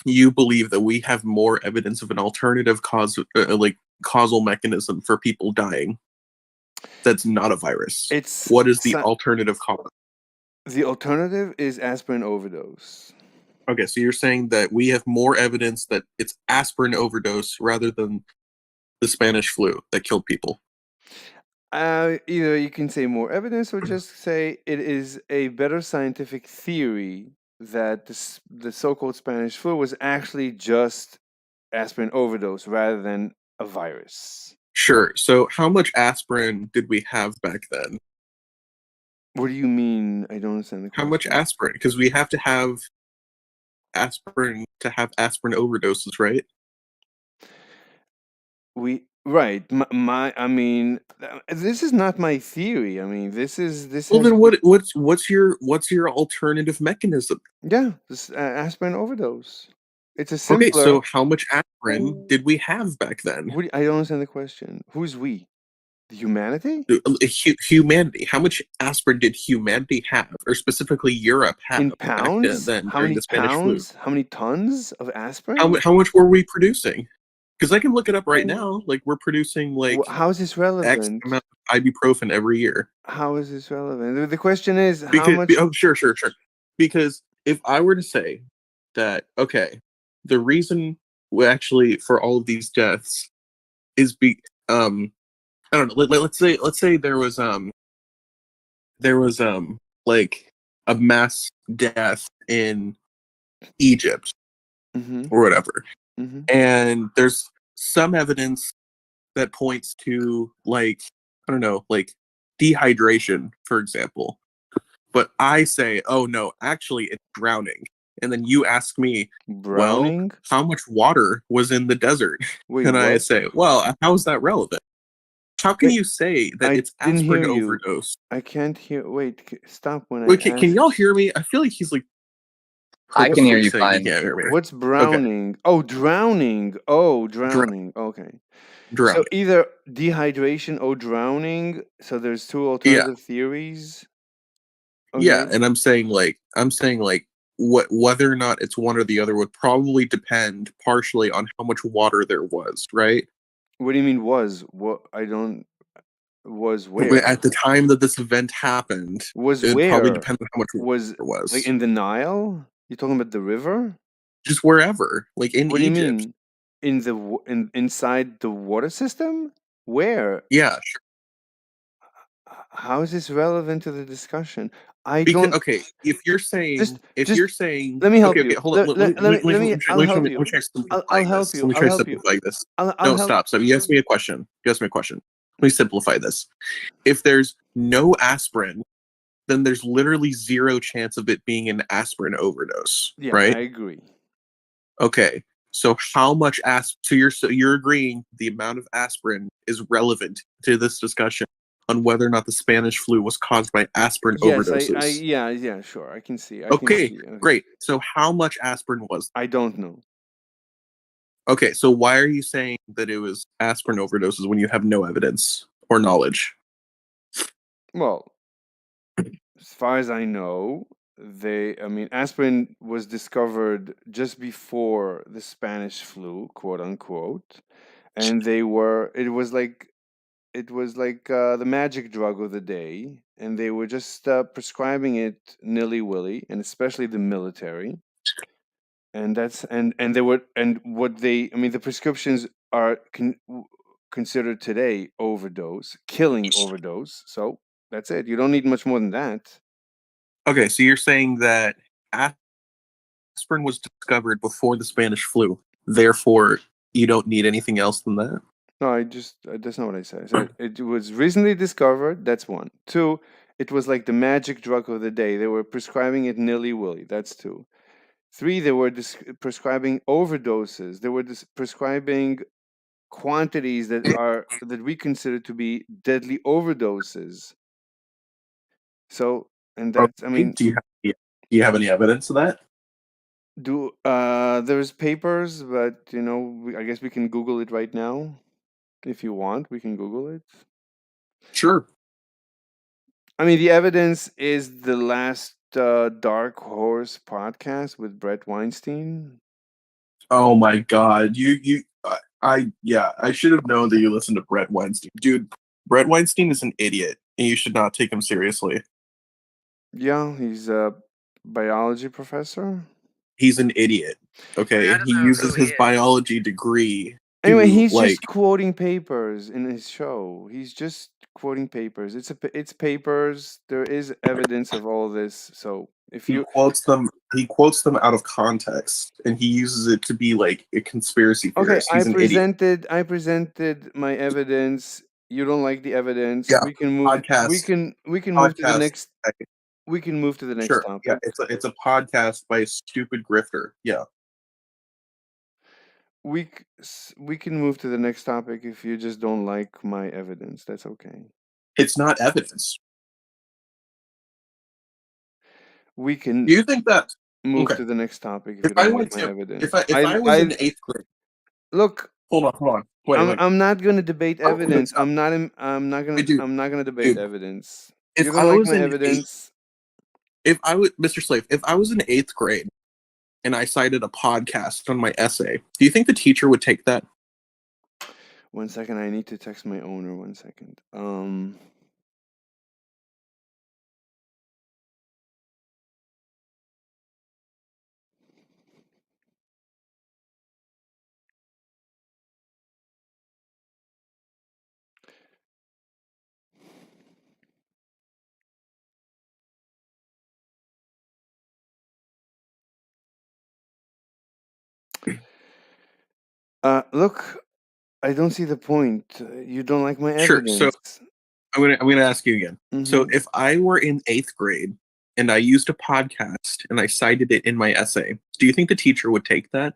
you believe that we have more evidence of an alternative causal mechanism for people dying that's not a virus. What is the alternative cause? The alternative is aspirin overdose. Okay, so you're saying that we have more evidence that it's aspirin overdose rather than the Spanish flu that killed people. Either you can say more evidence or just say it is a better scientific theory that the so-called Spanish flu was actually just aspirin overdose rather than a virus. Sure. So how much aspirin did we have back then? What do you mean? I don't understand the question. How much aspirin? Because we have to have aspirin to have aspirin overdoses, right? Right. I mean, this is not my theory. I mean, this. Well, then what's your alternative mechanism? Yeah, this aspirin overdose. It's a simpler. Okay, so how much aspirin did we have back then? I don't understand the question. Who's we? The humanity? Humanity. How much aspirin did humanity have, or specifically Europe have in pounds? Back then, how many the Spanish pounds? flu? How many tons of aspirin? How much were we producing? Because I can look it up right now. Like we're producing like how is this relevant? X amount of ibuprofen every year. How is this relevant? The question is because, how much. Oh, sure. Because if I were to say that, okay, the reason actually for all of these deaths is I don't know. Let's say there was like a mass death in Egypt or whatever, and there's some evidence that points to like I don't know, like dehydration, for example. But I say, oh no, actually it's drowning. And then you ask me, Browning? well, how much water was in the desert? Wait, and I what? say, well, how is that relevant? How can Wait, you say that I it's didn't aspirin hear you. overdose? I can't hear. Wait, stop when Wait, I can ask. y'all hear me? I feel like he's like. I can hear purposely you saying he fine. can't hear me. What's browning? Oh, drowning. Oh, drowning. Okay. So Drowning. either dehydration or drowning. So there's two alternative theories. Yeah, Okay. and I'm saying like whether or not it's one or the other would probably depend partially on how much water there was, right? What do you mean was? What I don't was where? At the time that this event happened, Was it would probably where? depend on how much water Was there was. like in the Nile? You talking about the river? Just wherever, like in What do you Egypt. mean? In the inside the water system? Where? Yeah, sure. How is this relevant to the discussion? I Because don't okay, if you're saying just saying let me help okay, you. hold on. Let me I'll help you. Let me try I'll simplifying help this. you. Let me I'll try help you. simplifying this. I'll No, help. stop. You asked me a question. Let me simplify this. If there's no aspirin, then there's literally zero chance of it being an aspirin overdose, Yeah, right? I agree. Okay. So how much so you're agreeing the amount of aspirin is relevant to this discussion on whether or not the Spanish flu was caused by aspirin Yes, overdoses. yeah, sure. I can see. Okay, Okay. great. So how much aspirin was? I don't know. Okay, so why are you saying that it was aspirin overdoses when you have no evidence or knowledge? Well, as far as I know, aspirin was discovered just before the Spanish flu, quote unquote, and it was like the magic drug of the day, and they were just prescribing it nilly-willy, and especially the military. And that's and they were and what they I mean the prescriptions are considered today killing overdose. So that's it. You don't need much more than that. Okay, so you're saying that aspirin was discovered before the Spanish flu. Therefore, you don't need anything else than that? No, that's not what I said. I said it was recently discovered. That's one. Two, it was like the magic drug of the day. They were prescribing it nilly-willy. That's two. Three, they were prescribing overdoses. They were prescribing quantities that we consider to be deadly overdoses. So, and that's, I Okay, mean, do you have any evidence of that? there's papers, but I guess we can Google it right now. If you want, we can Google it. Sure. I mean, the evidence is the last Dark Horse podcast with Brett Weinstein. Oh my god, I should have known that you listened to Brett Weinstein, dude. Brett Weinstein is an idiot, and you should not take him seriously. Yeah, he's a biology professor. He's an idiot. Okay, he uses his biology degree. Anyway, to, he's like, just quoting papers in his show. He's just quoting papers. It's papers. There is evidence of all this. So if he you quotes them out of context, and he uses it to be like a conspiracy theorist. He's an idiot. I presented my evidence. You don't like the evidence. Yeah, We can move. podcast. We can move to the Podcast. next. We can move to the next Sure. topic. Yeah, it's a podcast by a stupid grifter. Yeah. We can move to the next topic if you just don't like my evidence. That's okay. It's not evidence. We can Do you think that move okay. to the next topic if you If I don't went like my to evidence. if I was in 8th grade, Look, hold on. Wait. I'm not going to debate Oh, evidence. stop. I'm not going Wait, dude, I'm not going to debate dude. evidence. If You don't I like was my in evidence. Mr. Slave, if I was in 8th grade and I cited a podcast on my essay, do you think the teacher would take that? 1 second, I need to text my owner. 1 second. Look, I don't see the point. You don't like my Sure. evidence. So I'm gonna ask you again. So if I were in 8th grade and I used a podcast and I cited it in my essay, do you think the teacher would take that?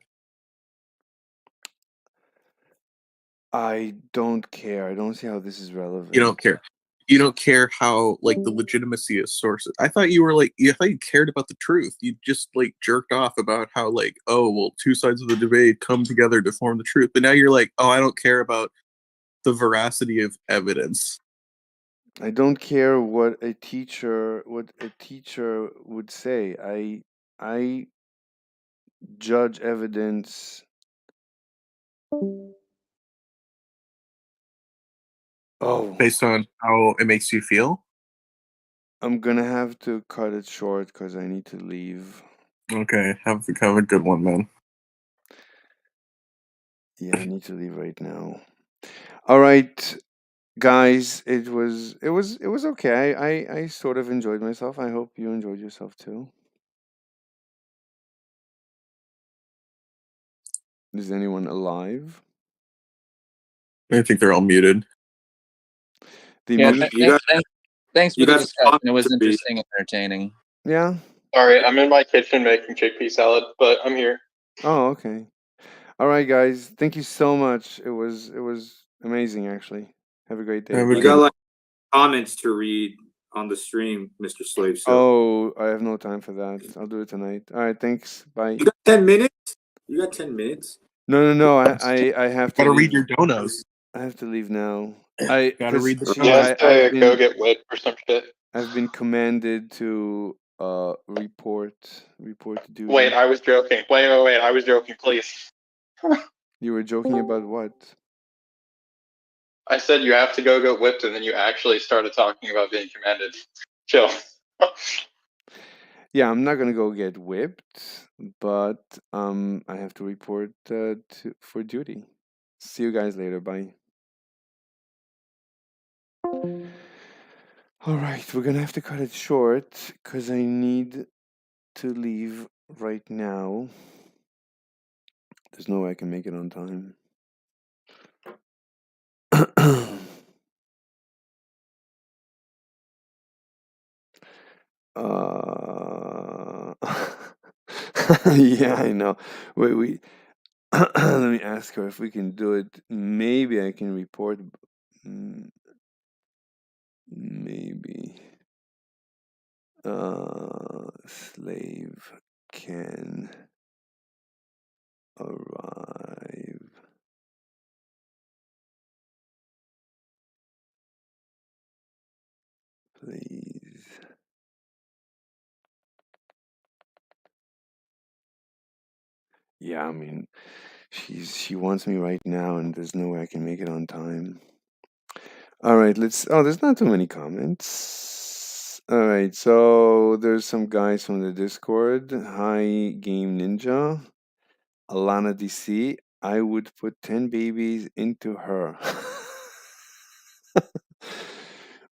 I don't care. I don't see how this is relevant. You don't care. You don't care how like the legitimacy of sources. I thought you were like, I thought you cared about the truth. You just like jerked off about how like, oh well, two sides of the debate come together to form the truth. But now you're like, oh, I don't care about the veracity of evidence. I don't care what a teacher would say. I judge evidence. Oh, Based on how it makes you feel. I'm gonna have to cut it short because I need to leave. Okay, have a good one, man. Yeah, I need to leave right now. All right, guys, it was okay. I sort of enjoyed myself. I hope you enjoyed yourself too. Is anyone alive? I think they're all muted. The Yeah, music- thanks for you the guys discussion. want It was to be- interesting and entertaining. Yeah. Sorry, I'm in my kitchen making chickpea salad, but I'm here. Oh, okay. All right, guys. Thank you so much. It was amazing, actually. Have a great day. Have a You good got like comments to read on the stream, Mr. Slave. So Oh, I have no time for that. I'll do it tonight. All right, thanks. Bye. you got 10 minutes. You got 10 minutes. No. I have to Gotta leave. read your donos. I have to leave now. I Gotta read the He has I've to go been, get lit or some shit. I've been commanded to report duty. Wait, I was joking. Wait, I was joking. Please. You were joking about what? I said you have to go get whipped, and then you actually started talking about being commanded. Chill. Yeah, I'm not gonna go get whipped, but I have to report for duty. See you guys later. Bye. All right, we're gonna have to cut it short because I need to leave right now. There's no way I can make it on time. Yeah, I know. Wait. Let me ask her if we can do it. Maybe I can report. Maybe. Slave can arrive. Please. Yeah, I mean, she wants me right now, and there's no way I can make it on time. All right, there's not too many comments. All right, so there's some guys from the Discord. Hi, Game Ninja. Alana DC. I would put 10 babies into her.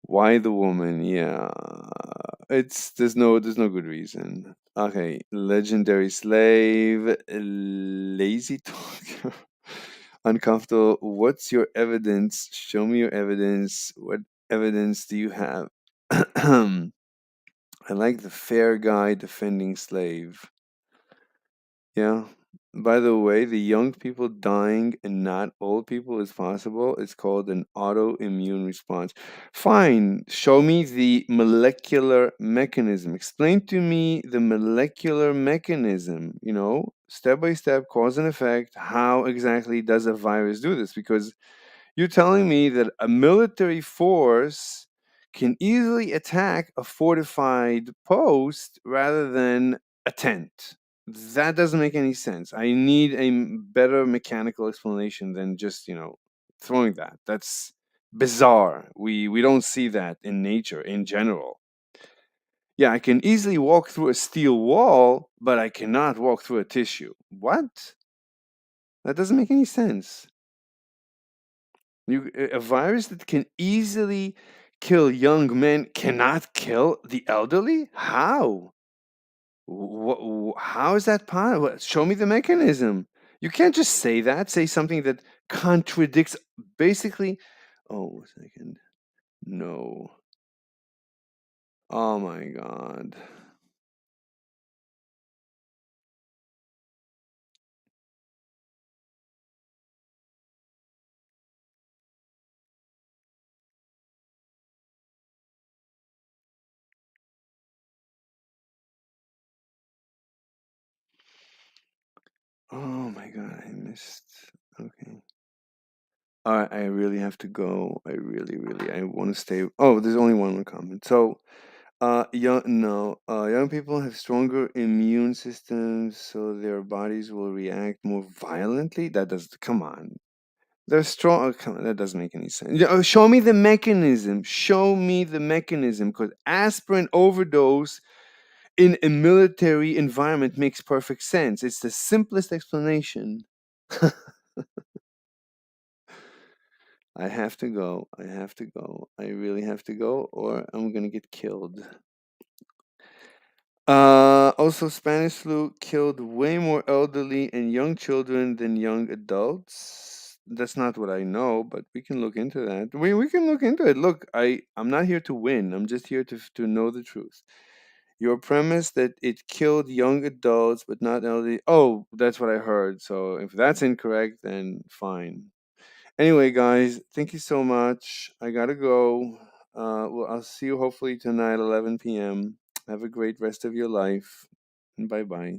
Why the woman? Yeah, there's no good reason. Okay, legendary slave, lazy talker, uncomfortable. What's your evidence? Show me your evidence. What evidence do you have? I like the fair guy defending slave. Yeah. By the way, the young people dying and not old people is possible. It's called an autoimmune response. Fine. Show me the molecular mechanism. Explain to me the molecular mechanism, step by step, cause and effect. How exactly does a virus do this? Because you're telling me that a military force can easily attack a fortified post rather than a tent. That doesn't make any sense. I need a better mechanical explanation than just, throwing that. That's bizarre. We don't see that in nature in general. Yeah, I can easily walk through a steel wall, but I cannot walk through a tissue. What? That doesn't make any sense. A virus that can easily kill young men cannot kill the elderly? How? How is that possible? Show me the mechanism. You can't just say that. Say something that contradicts basically. Oh, a second. No. Oh my God. Oh my god, I missed. Okay. I really have to go. I want to stay. Oh, there's only one more comment. So, young people have stronger immune systems, so their bodies will react more violently. That does. Come on, they're strong. Oh, come on, that doesn't make any sense. Show me the mechanism. Show me the mechanism, because aspirin overdose in a military environment makes perfect sense. It's the simplest explanation. I have to go. I have to go. I really have to go, or I'm gonna get killed. Also, Spanish flu killed way more elderly and young children than young adults. That's not what I know, but we can look into that. We can look into it. Look, I'm not here to win. I'm just here to know the truth. Your premise that it killed young adults but not elderly. Oh, that's what I heard. So if that's incorrect, then fine. Anyway, guys, thank you so much. I gotta go. Well, I'll see you hopefully tonight, 11 p.m. Have a great rest of your life. Bye bye.